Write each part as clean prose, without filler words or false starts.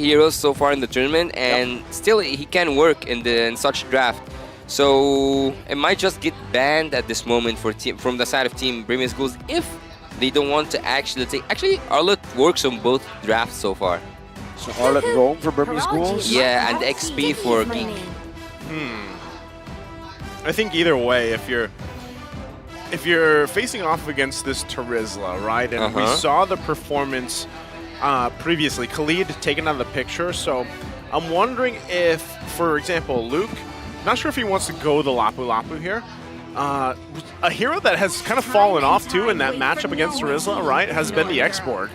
heroes so far in the tournament, and still he can work in such draft. So it might just get banned at this moment for from the side of Team Burmese Ghouls if they don't want to actually take. Actually, Arlet works on both drafts so far. So Arlet roam for Burmese Ghouls? Yeah, and XP for Geek. I think either way, if you're facing off against this Terizla, right? And we saw the performance previously. Khalid taken out of the picture, so I'm wondering if, for example, Luke, not sure if he wants to go the Lapu Lapu here. A hero that has kind of fallen off too in that matchup against Terizla, right, has been the X-Borg.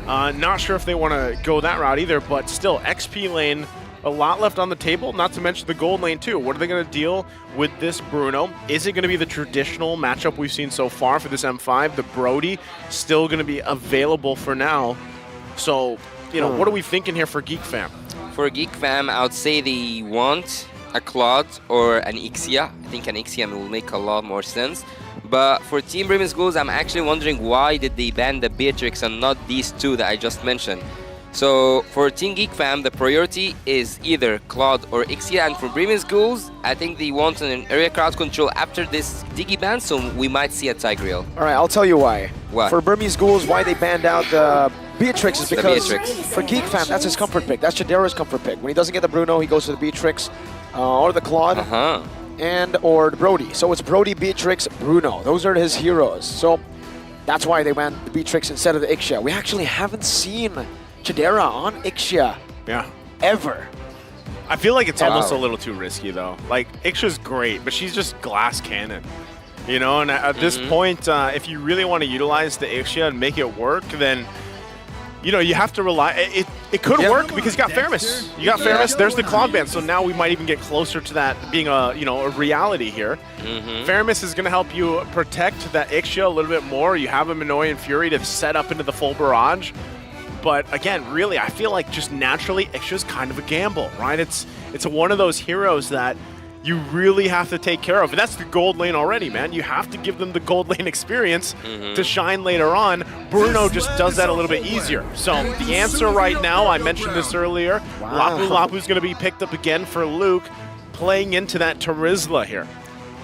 Not sure if they want to go that route either, but still, XP lane, a lot left on the table, not to mention the gold lane too. What are they going to deal with this Bruno? Is it going to be the traditional matchup we've seen so far for this M5? The Brody still going to be available for now. So, you know, what are we thinking here for Geek Fam? For Geek Fam, I would say they want a Claude or an Ixia. I think an Ixia will make a lot more sense. But for Team Burmese Ghouls, I'm actually wondering why did they ban the Beatrix and not these two that I just mentioned. So for Team Geek Fam, the priority is either Claude or Ixia, and for Burmese Ghouls, I think they want an area crowd control after this Diggy ban, so we might see a Tigreal. All right, I'll tell you why. What? For Burmese Ghouls, why they banned out the Beatrix is because for Geek Fam, that's his comfort pick. That's Chidera's comfort pick. When he doesn't get the Bruno, he goes to the Beatrix or the Claude and or the Brody. So it's Brody, Beatrix, Bruno. Those are his heroes. So that's why they banned the Beatrix instead of the Ixia. We actually haven't seen Chidera on Ixia ever. I feel like it's almost a little too risky though. Like, Ixia's great, but she's just glass cannon. You know, and at this point, if you really want to utilize the Ixia and make it work, then, you know, you have to rely. It could work because you got Faramis. You got Faramis. There's the Cloud Band. So now we might even get closer to that being a, you know, a reality here. Faramis is going to help you protect that Ixia a little bit more. You have a Minoi and Fury to set up into the full barrage. But again, really, I feel like just naturally, Ixia's kind of a gamble, right? It's one of those heroes that you really have to take care of. And that's the gold lane already, man. You have to give them the gold lane experience to shine later on. Bruno just does that a little bit easier. So the answer right now, I mentioned this earlier, Lapu Lapu's going to be picked up again for Luke, playing into that Terizla here.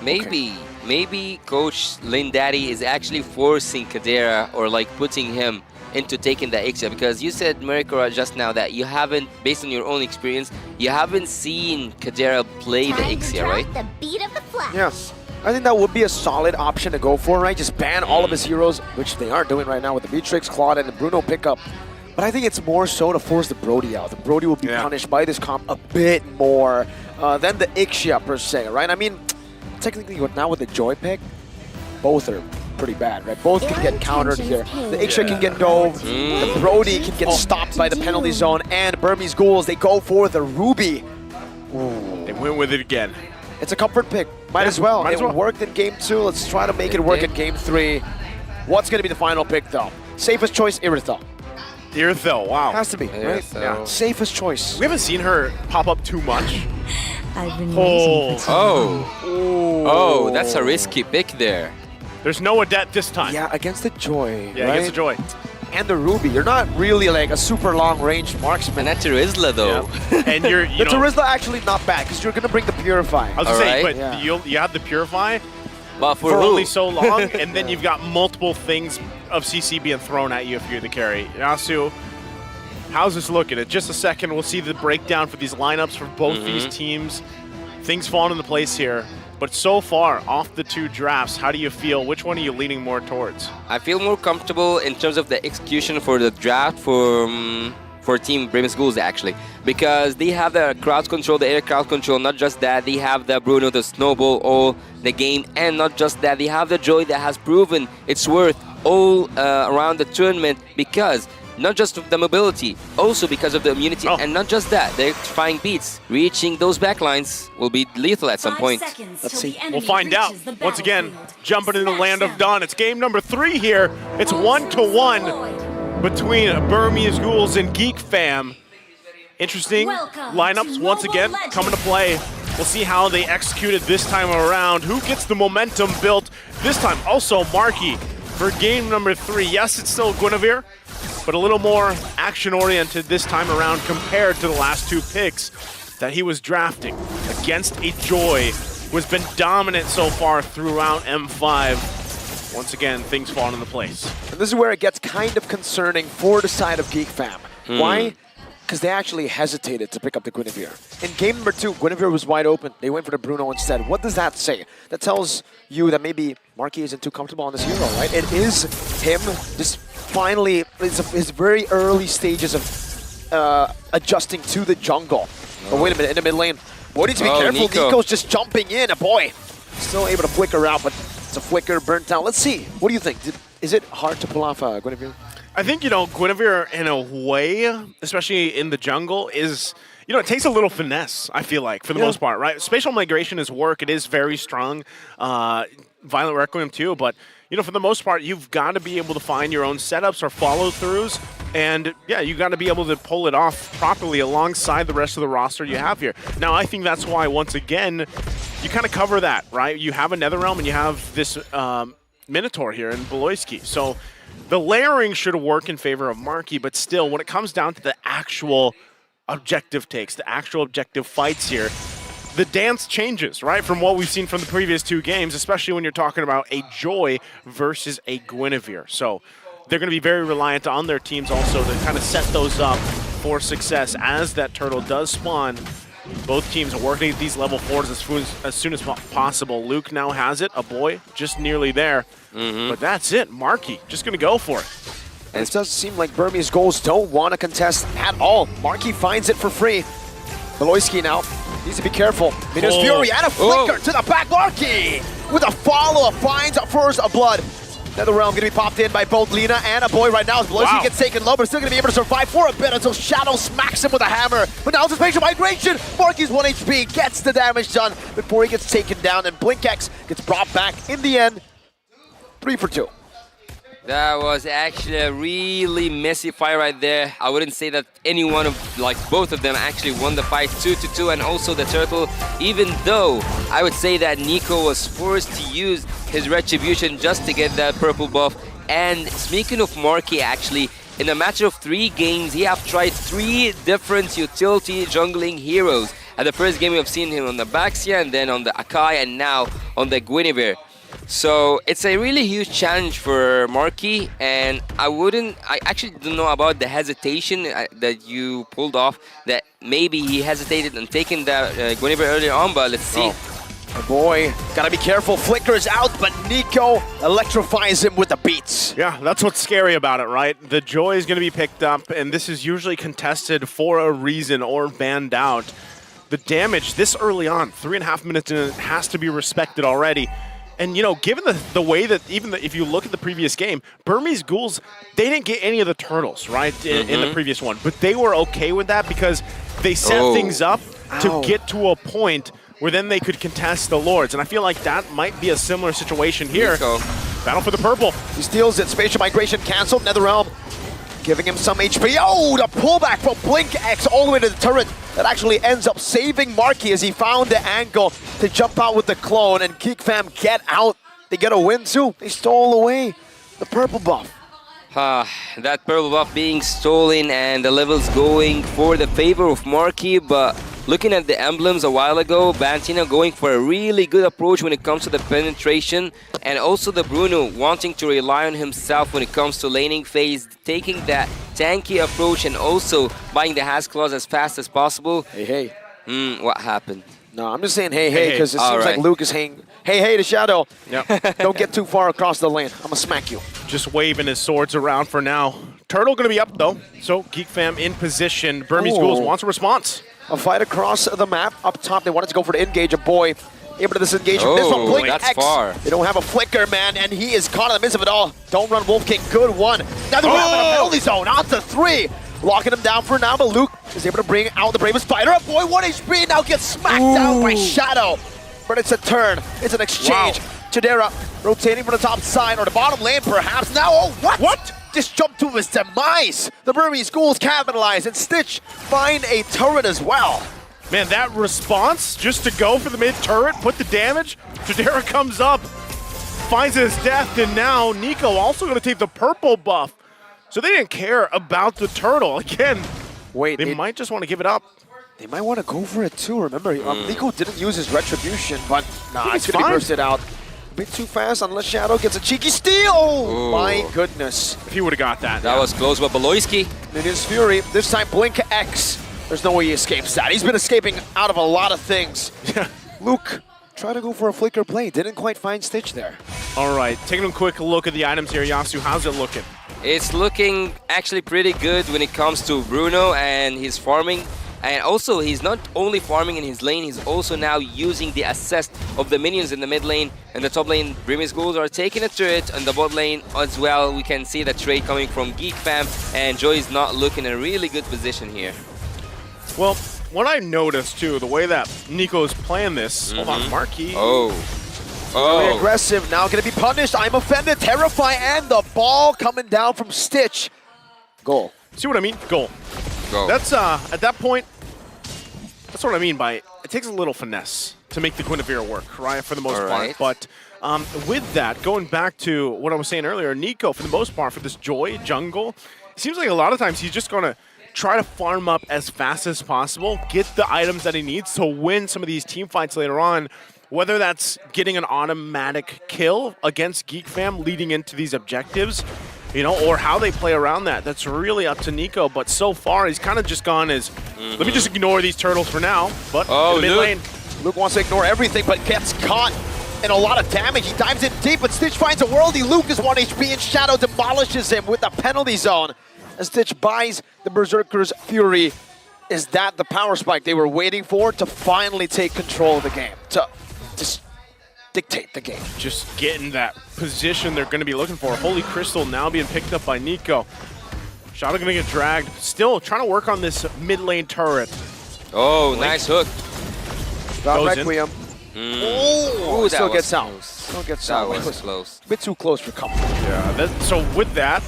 Maybe Coach Lin Daddy is actually forcing Kadera or like putting him into taking the Ixia, because you said, Marikora, just now that you haven't, based on your own experience, you haven't seen Kadera play the Ixia, right? The beat of the flash. Yes. I think that would be a solid option to go for, right? Just ban all of his heroes, which they are doing right now with the Beatrix, Claude, and the Bruno pickup. But I think it's more so to force the Brody out. The Brody will be punished by this comp a bit more than the Ixia, per se, right? I mean, technically, now with the Joy pick, both are pretty bad, right? Both can get countered here. The Ixia can get dove, the Brody can get stopped by the penalty zone, and Burmese Ghouls, they go for the Ruby. They went with it again. It's a comfort pick. Might as well. It worked in game 2. Let's try to make it work in game 3. What's going to be the final pick, though? Safest choice, Irithyll. Irithyll, wow. Has to be, right? Yeah. Safest choice. We haven't seen her pop up too much. I've been Oh, that's a risky pick there. There's no Adet this time. Yeah, against the Joy. Yeah, right? against the Joy. And the Ruby. You're not really like a super long range marksman. And that Terizla, though. And you're, the Terizla actually not bad, because you're going to bring the Purify. I was going to say, but you have the Purify but for only so long, and then you've got multiple things of CC being thrown at you if you're the carry. Yasu, how's this looking? In just a second, we'll see the breakdown for these lineups for both these teams. Things falling into place here. But so far, off the two drafts, how do you feel? Which one are you leaning more towards? I feel more comfortable in terms of the execution for the draft for Team Burmese Ghouls, actually. Because they have the crowd control, the air crowd control. Not just that, they have the Bruno, the Snowball, all the game. And not just that, they have the Joy that has proven its worth all around the tournament, because not just of the mobility, also because of the immunity, and not just that, they're trying beats. Reaching those backlines will be lethal at some point. Let's see. We'll find out. Once again, jumping into the land of dawn. It's game number 3 here. It's 1-1 between Burmese Ghouls and Geek Fam. Interesting lineups once again coming to play. We'll see how they execute it this time around. Who gets the momentum built this time? Also, Marky for game number 3. Yes, it's still Guinevere, but a little more action-oriented this time around compared to the last 2 picks that he was drafting against a Joy who has been dominant so far throughout M5. Once again, things fall into place. And this is where it gets kind of concerning for the side of Geek Fam. Why? Because they actually hesitated to pick up the Guinevere. In game number 2, Guinevere was wide open. They went for the Bruno instead. What does that say? That tells you that maybe Marky isn't too comfortable on this hero, right? It is him just finally, his very early stages of adjusting to the jungle. But wait a minute, in the mid lane. Boy, needs to be careful. Nico's just jumping in. Boy, still able to flicker out, but it's a flicker burnt down. Let's see. What do you think? Is it hard to pull off Guinevere? I think, Guinevere in a way, especially in the jungle, is, it takes a little finesse, I feel like, for the most part, right? Spatial migration is work. It is very strong. Violent Requiem too, but, for the most part, you've got to be able to find your own setups or follow-throughs. And, yeah, you got to be able to pull it off properly alongside the rest of the roster you have here. Now, I think that's why, once again, you kind of cover that, right? You have a Netherrealm and you have this Minotaur here in Beloyski. So the layering should work in favor of Marky, but still, when it comes down to the actual objective takes, the actual objective fights here, the dance changes, right, from what we've seen from the previous 2 games, especially when you're talking about a Joy versus a Guinevere. So they're going to be very reliant on their teams also to kind of set those up for success as that turtle does spawn. Both teams are working at these level 4s as soon as possible. Luke now has it, a boy just nearly there. But that's it. Marky just going to go for it. And it does seem like Burmese Ghouls don't want to contest at all. Marky finds it for free. Beloyski now needs to be careful. Minos Fury and a flicker to the back. Marky with a follow-up finds first a blood. Netherrealm going to be popped in by both Lina and a boy right now as Beloyski gets taken low, but still going to be able to survive for a bit until Shadow smacks him with a hammer. But now it's a spatial migration. Marky's 1 HP, gets the damage done before he gets taken down, and BlinkX gets brought back in the end. 3 for 2. That was actually a really messy fight right there. I wouldn't say that any one of, both of them actually won the fight 2-2, and also the turtle, even though I would say that Nico was forced to use his retribution just to get that purple buff. And speaking of Marky, actually, in a matter of 3 games, he have tried 3 different utility jungling heroes. At the first game, we have seen him on the Baxia, and then on the Akai, and now on the Guinevere. So it's a really huge challenge for Marky, and I actually don't know about the hesitation that you pulled off, that maybe he hesitated and taken that Guinevere earlier on, but let's see. Oh boy, gotta be careful. Flickers out, but Nico electrifies him with the beats. Yeah, that's what's scary about it, right? The Joy is going to be picked up, and this is usually contested for a reason or banned out. The damage this early on, 3.5 minutes in, has to be respected already. And, given the way that if you look at the previous game, Burmese Ghouls, they didn't get any of the turtles, right, in the previous one. But they were okay with that because they set things up to get to a point where then they could contest the Lords. And I feel like that might be a similar situation here. Nico. Battle for the purple. He steals it. Spatial migration canceled. Netherrealm giving him some HP. Oh, the pullback from BlinkX all the way to the turret. That actually ends up saving Marky as he found the angle to jump out with the clone, and Geek Fam get out. They get a win too. They stole away the purple buff. That purple buff being stolen and the levels going for the favor of Marky, but looking at the emblems a while ago, Bantina going for a really good approach when it comes to the penetration, and also the Bruno wanting to rely on himself when it comes to laning phase, taking that tanky approach and also buying the Has Claws as fast as possible. Hey. What happened? No, I'm just saying hey because it All seems right. like Luke is saying hey to Shadow. Yep. Don't get too far across the lane. I'm gonna smack you. Just waving his swords around for now. Turtle going to be up, though. So Geek Fam in position. Burmese Ghouls wants a response. A fight across the map. Up top, they wanted to go for the engage. A boy able to disengage from this one. Blink that's X. far. They don't have a flicker, man, and he is caught in the midst of it all. Don't run, Wolf King. Good one. Now they're having a penalty zone. Out to 3. Locking him down for now, but Luke is able to bring out the Bravest Spider. A boy, 1 HP, now gets smacked down by Shadow. But it's a turn. It's an exchange. Chidera rotating from the top side, or the bottom lane, perhaps. Now, what? Just jumped to his demise. The Burmese Ghouls capitalize, and Stitch find a turret as well. Man, that response, just to go for the mid turret, put the damage. Chidera comes up, finds his death, and now Nico also going to take the purple buff. So they didn't care about the turtle. Again, Wait, they might just want to give it up. They might want to go for it too. Remember, Nico didn't use his retribution, but nah, He's it's going to be fine. bursted out. A bit too fast unless Shadow gets a cheeky steal. Oh, Ooh. my goodness. If he would have got that. That was close, but Beloyski. In his fury, this time Blink X. There's no way he escapes that. He's been escaping out of a lot of things. Luke, try to go for a flicker play. Didn't quite find Stitch there. All right, taking a quick look at the items here. Yasu, how's it looking? It's looking actually pretty good when it comes to Bruno and his farming. And also, he's not only farming in his lane, he's also now using the assist of the minions in the mid lane. And the top lane, Burmese Ghouls are taking a turret. On the bot lane as well, we can see the trade coming from Geek Fam. And Joy is not looking in a really good position here. Well, what I noticed too, the way that Nico's playing this. Hold on, Marquis. Very aggressive, now going to be punished. I'm offended, Terrify, and the ball coming down from Stitch. Goal. See what I mean? Goal. Go. That's, at that point, that's what I mean by it takes a little finesse to make the Guinevere work, right, for the most part. Right. But with that, going back to what I was saying earlier, Nico, for the most part, for this Joy jungle, it seems like a lot of times he's just going to try to farm up as fast as possible, get the items that he needs to win some of these team fights later on, whether that's getting an automatic kill against Geek Fam leading into these objectives, you know, or how they play around that. That's really up to Nico, but so far he's kind of just gone as, let me just ignore these turtles for now, but in the mid lane. Luke wants to ignore everything, but gets caught in a lot of damage. He dives in deep, but Stitch finds a worldie. Luke is 1 HP, and Shadow demolishes him with the penalty zone. As Stitch buys the Berserker's Fury. Is that the power spike they were waiting for to finally take control of the game? To just dictate the game. Just getting that position they're going to be looking for. Holy Crystal now being picked up by Nico. Shadow going to get dragged. Still trying to work on this mid lane turret. Oh, nice hook. Got Goes in. Requiem. Ooh, that still was gets out. close. Still gets That out. was close. A bit too close for comfort. Yeah. So with that,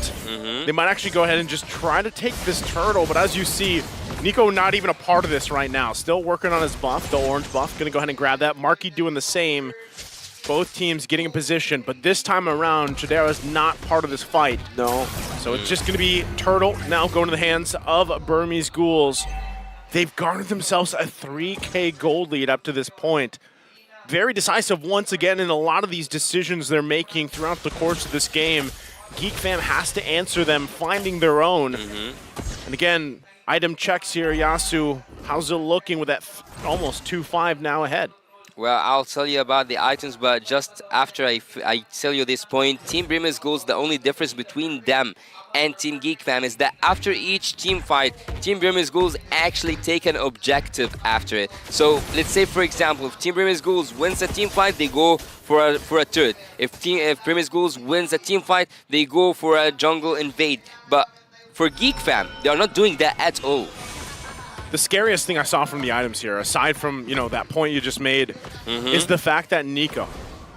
they might actually go ahead and just try to take this turtle. But as you see, Nico not even a part of this right now. Still working on his buff, the orange buff. Going to go ahead and grab that. Marky doing the same. Both teams getting in position. But this time around, Chidera's not part of this fight. No. So it's just going to be Turtle now going to the hands of Burmese Ghouls. They've garnered themselves a 3K gold lead up to this point. Very decisive once again in a lot of these decisions they're making throughout the course of this game. Geek Fam has to answer them, finding their own. And again, item checks here, Yasu. How's it looking with that almost 2-5 now ahead? Well, I'll tell you about the items, but just after I tell you this point, Team Burmese Ghouls, the only difference between them and Team Geek Fam is that after each team fight, Team Burmese Ghouls actually take an objective after it. So let's say, for example, if Team Burmese Ghouls wins a team fight, they go for a turret. If Burmese Ghouls wins a team fight, they go for a jungle invade. But for Geek Fam, they are not doing that at all. The scariest thing I saw from the items here, aside from, you know, that point you just made, is the fact that Nico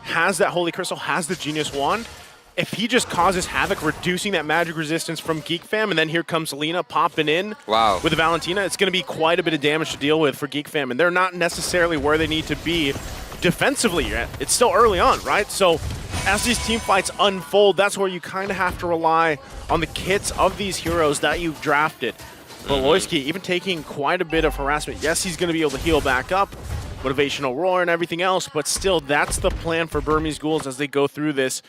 has that Holy Crystal, has the Genius Wand. If he just causes havoc, reducing that magic resistance from Geek Fam, and then here comes Lena popping in with the Valentina, it's going to be quite a bit of damage to deal with for Geek Fam, and they're not necessarily where they need to be defensively yet. It's still early on, right? So as these team fights unfold, that's where you kind of have to rely on the kits of these heroes that you've drafted. Beloyski even taking quite a bit of harassment. Yes, he's going to be able to heal back up, motivational roar and everything else, but still, that's the plan for Burmese Ghouls as they go through this.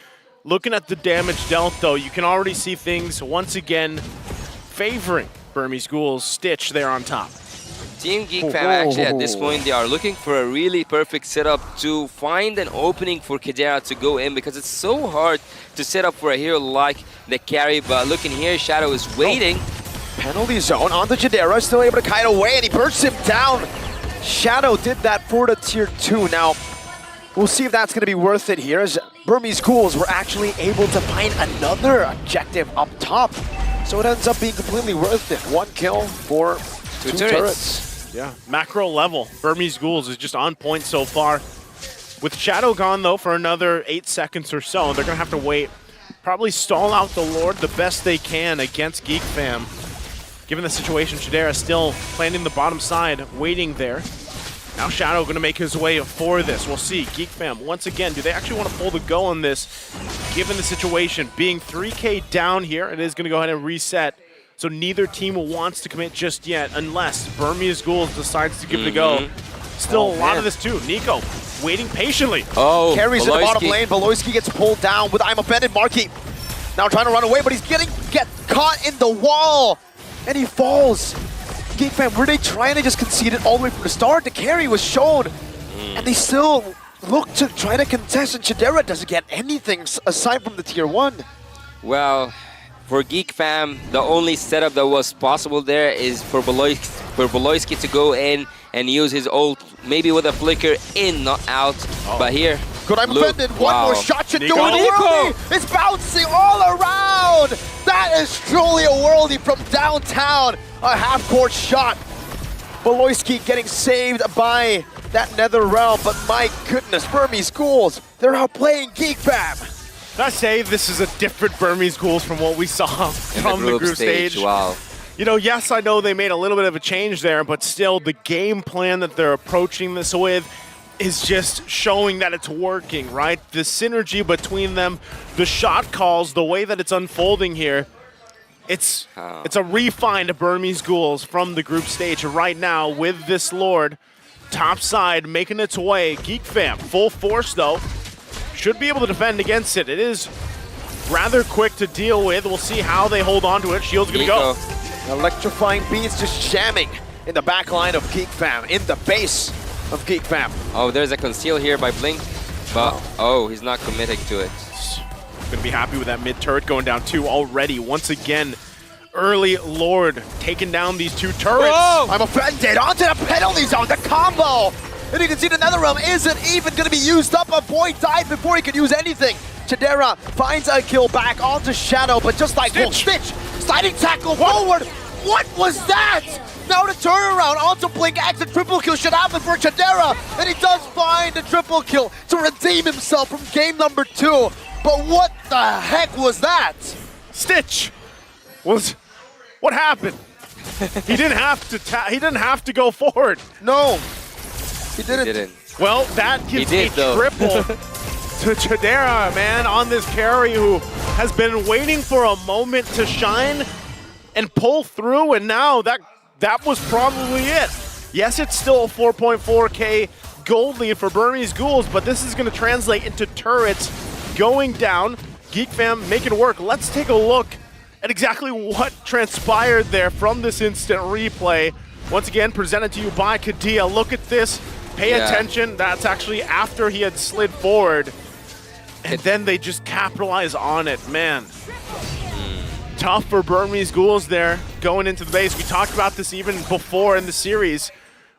Looking at the damage dealt, though, you can already see things once again favoring Burmese Ghouls. Stitch there on top. Team Geek Fam actually at this point, they are looking for a really perfect setup to find an opening for Kadera to go in, because it's so hard to set up for a hero like the carry. But looking here, Shadow is waiting. Penalty zone onto Chidera, still able to kite away, and he bursts him down. Shadow did that for the tier 2. Now, we'll see if that's going to be worth it here, as Burmese Ghouls were actually able to find another objective up top. So it ends up being completely worth it. 1 kill for 2 turrets. Yeah, macro level. Burmese Ghouls is just on point so far. With Shadow gone, though, for another 8 seconds or so, they're going to have to wait. Probably stall out the Lord the best they can against Geek Fam. Given the situation, Chidera still planting the bottom side, waiting there. Now Shadow going to make his way for this. We'll see. Geek Fam, once again, do they actually want to pull the go on this, given the situation? Being 3K down here, it is going to go ahead and reset. So neither team wants to commit just yet, unless Burmese Ghouls decides to give it a go. Still a lot of this too. Nico waiting patiently. Oh, Carries in the bottom lane. Beloyski gets pulled down with I'm offended. Marky now trying to run away, but he's get caught in the wall, and he falls. Geek Fam, were they trying to just concede it all the way from the start? The carry was shown, and they still look to try to contest, and Chidera doesn't get anything aside from the tier 1. Well, for Geek Fam, the only setup that was possible there is for Beloyski to go in and use his ult, maybe with a flicker in, not out. But here, good, I'm offended. One more shot should do it. Nico. Worldy is bouncing all around. That is truly a Worldy from downtown. A half-court shot. Beloyski getting saved by that Nether Realm, but my goodness, Burmese Ghouls, they're outplaying Geek Fam. I say this is a different Burmese Ghouls from what we saw from the group stage. Wow. You know, yes, I know they made a little bit of a change there, but still the game plan that they're approaching this with is just showing that it's working, right? The synergy between them, the shot calls, the way that it's unfolding here, it's a refined Burmese Ghouls from the group stage right now with this Lord top side making its way. Geek Fam, full force though, should be able to defend against it. It is rather quick to deal with. We'll see how they hold on to it. Shield's gonna go. Electrifying beats just jamming in the back line of Geek Fam, in the base of Geek Fam. Oh, there's a conceal here by Blink, but he's not committing to it. Gonna be happy with that mid turret going down 2 already. Once again, early Lord taking down these 2 turrets. Oh! I'm offended. Onto the penalty zone, the combo. And you can see the Nether Realm isn't even going to be used up. A boy died before he could use anything. Chidera finds a kill back onto Shadow, but just like Stitch, sliding tackle forward. What was that? Now the turnaround onto Blink X, a triple kill should happen for Chidera, and he does find a triple kill to redeem himself from game number 2. But what the heck was that? Stitch was what happened? He didn't have to go forward. No, he didn't. Well, that gives a triple to Chidera, man, on this carry who has been waiting for a moment to shine and pull through, and now that was probably it. Yes, it's still a 4.4K gold lead for Burmese Ghouls, but this is going to translate into turrets going down. Geek Fam making it work. Let's take a look at exactly what transpired there from this instant replay. Once again, presented to you by Kadia. Look at this. Pay attention. That's actually after he had slid forward. And then they just capitalize on it. Man, tough for Burmese Ghouls there going into the base. We talked about this even before in the series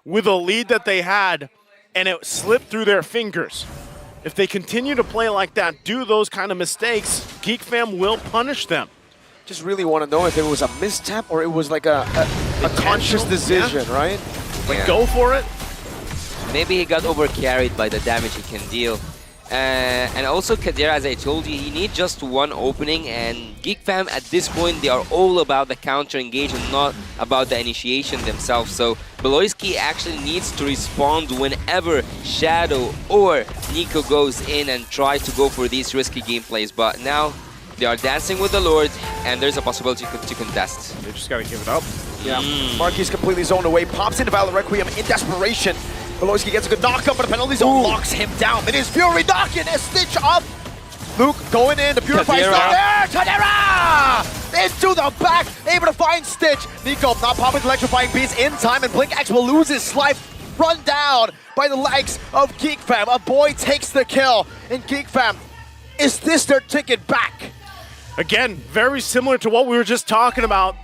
with a lead that they had, and it slipped through their fingers. If they continue to play like that, do those kind of mistakes, Geek Fam will punish them. Just really want to know if it was a mistap or it was like a conscious decision, right? Like, go for it. Maybe he got overcarried by the damage he can deal. And also Kadira, as I told you, he needs just one opening, and Geek Fam at this point, they are all about the counter engage and not about the initiation themselves. So Beloyski actually needs to respond whenever Shadow or Nico goes in and try to go for these risky gameplays. But now they are dancing with the Lord, and there's a possibility to contest. They just gotta give it up. Yeah, Marky's completely zoned away, pops into Valor Requiem in desperation. Beloyski gets a good knock-up, but the penalty zone locks him down. It is Fury knocking a Stitch up. Luke going in, the Purify's not there. Chidera! Into the back, able to find Stitch. Nico not popping electrifying beats in time, and Blink X will lose his life. Run down by the legs of Geek Fam. A boy takes the kill, and Geek Fam, is this their ticket back? Again, very similar to what we were just talking about.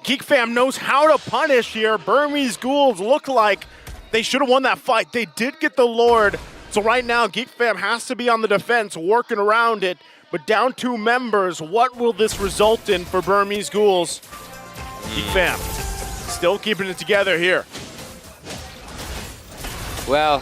Geek Fam knows how to punish here. Burmese Ghouls look like they should have won that fight. They did get the Lord. So right now, Geek Fam has to be on the defense, working around it. But down 2 members, what will this result in for Burmese Ghouls? Geek Fam still keeping it together here. Well,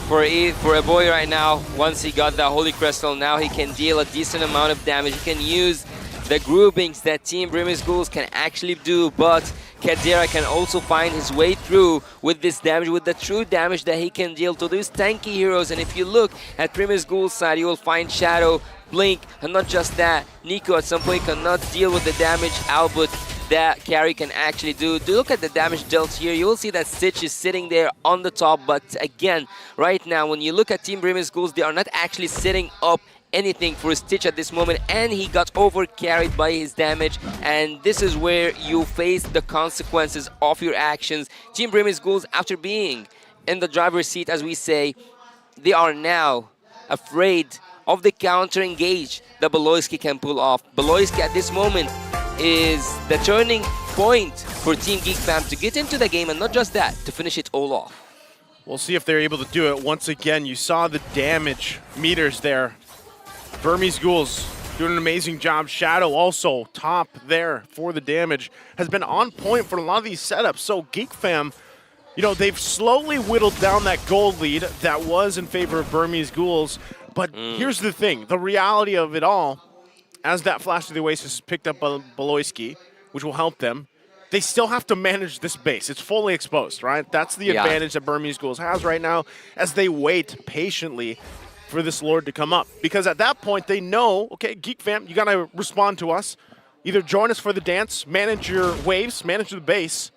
for a boy right now, once he got the Holy Crystal, now he can deal a decent amount of damage. He can use the groupings that Team Burmese Ghouls can actually do, but Kadira can also find his way through with this damage, with the true damage that he can deal to these tanky heroes. And if you look at Burmese Ghouls side, you will find Shadow, Blink, and not just that, Nico at some point cannot deal with the damage output that Carry can actually do. Look at the damage dealt here. You will see that Stitch is sitting there on the top, but again, right now, when you look at Team Burmese Ghouls, they are not actually setting up anything for Stitch at this moment, and he got over carried by his damage, and this is where you face the consequences of your actions. Team Burmese Ghouls, after being in the driver's seat, as we say, they are now afraid of the counter engage that Beloyski can pull off. Beloyski at this moment is the turning point for Team Geek Fam to get into the game, and not just that, to finish it all off. We'll see if they're able to do it. Once again, you saw the damage meters there. Burmese Ghouls doing an amazing job. Shadow also top there for the damage. Has been on point for a lot of these setups. So Geek Fam, you know, they've slowly whittled down that gold lead that was in favor of Burmese Ghouls. But here's the thing. The reality of it all, as that Flash of the Oasis is picked up by Beloyski, which will help them, they still have to manage this base. It's fully exposed, right? That's the advantage that Burmese Ghouls has right now as they wait patiently for this Lord to come up. Because at that point, they know, okay, Geek Fam, you got to respond to us. Either join us for the dance, manage your waves, manage the base,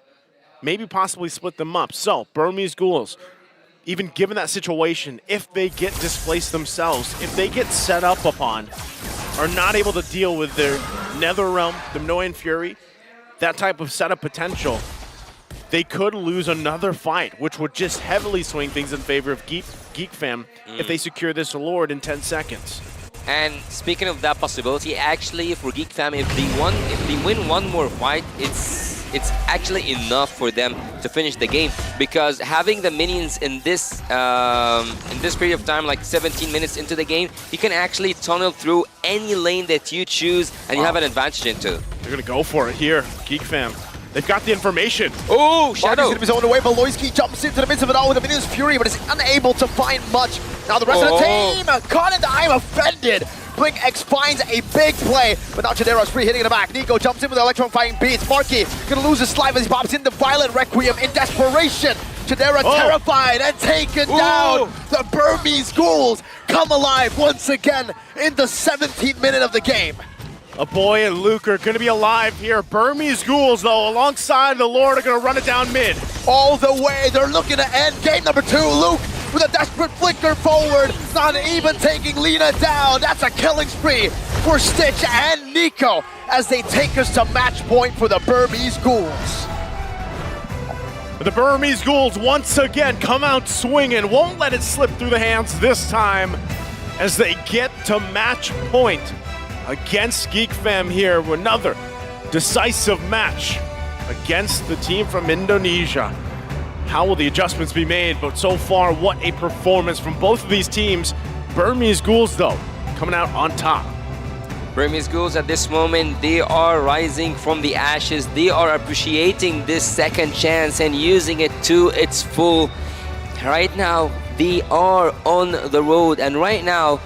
maybe possibly split them up. So, Burmese Ghouls, even given that situation, if they get displaced themselves, if they get set up upon, are not able to deal with their Netherrealm, the Minoan Fury, that type of setup potential, they could lose another fight, which would just heavily swing things in favor of Geek Fam if they secure this Lord in 10 seconds. And speaking of that possibility, actually, for Geek Fam, if they win one more fight, it's actually enough for them to finish the game, because having the minions in this period of time, like 17 minutes into the game, you can actually tunnel through any lane that you choose, and you have an advantage into. They're gonna go for it here, Geek Fam. They've got the information. Oh, Shadow! Marty's gonna be zoned away. Beloyski jumps into the midst of it all with the Minions Fury, but is unable to find much. Now the rest of the team caught in the I'm offended. Blink X finds a big play, but now Chidera's free hitting in the back. Nico jumps in with the Electron fighting beats. Marky gonna lose his life as he pops into Violent Requiem in desperation. Chidera terrified and taken down. The Burmese Ghouls come alive once again in the 17th minute of the game. A boy and Luke are going to be alive here. Burmese Ghouls, though, alongside the Lord, are going to run it down mid. All the way, they're looking to end game number 2. Luke with a desperate flicker forward, not even taking Lina down. That's a killing spree for Stitch and Nico as they take us to match point for the Burmese Ghouls. The Burmese Ghouls once again come out swinging, won't let it slip through the hands this time as they get to match point against Geek Fam here with another decisive match against the team from Indonesia. How will the adjustments be made? But so far, what a performance from both of these teams. Burmese Ghouls, though, coming out on top. Burmese Ghouls at this moment, they are rising from the ashes. They are appreciating this second chance and using it to its full. Right now, they are on the road, and right now,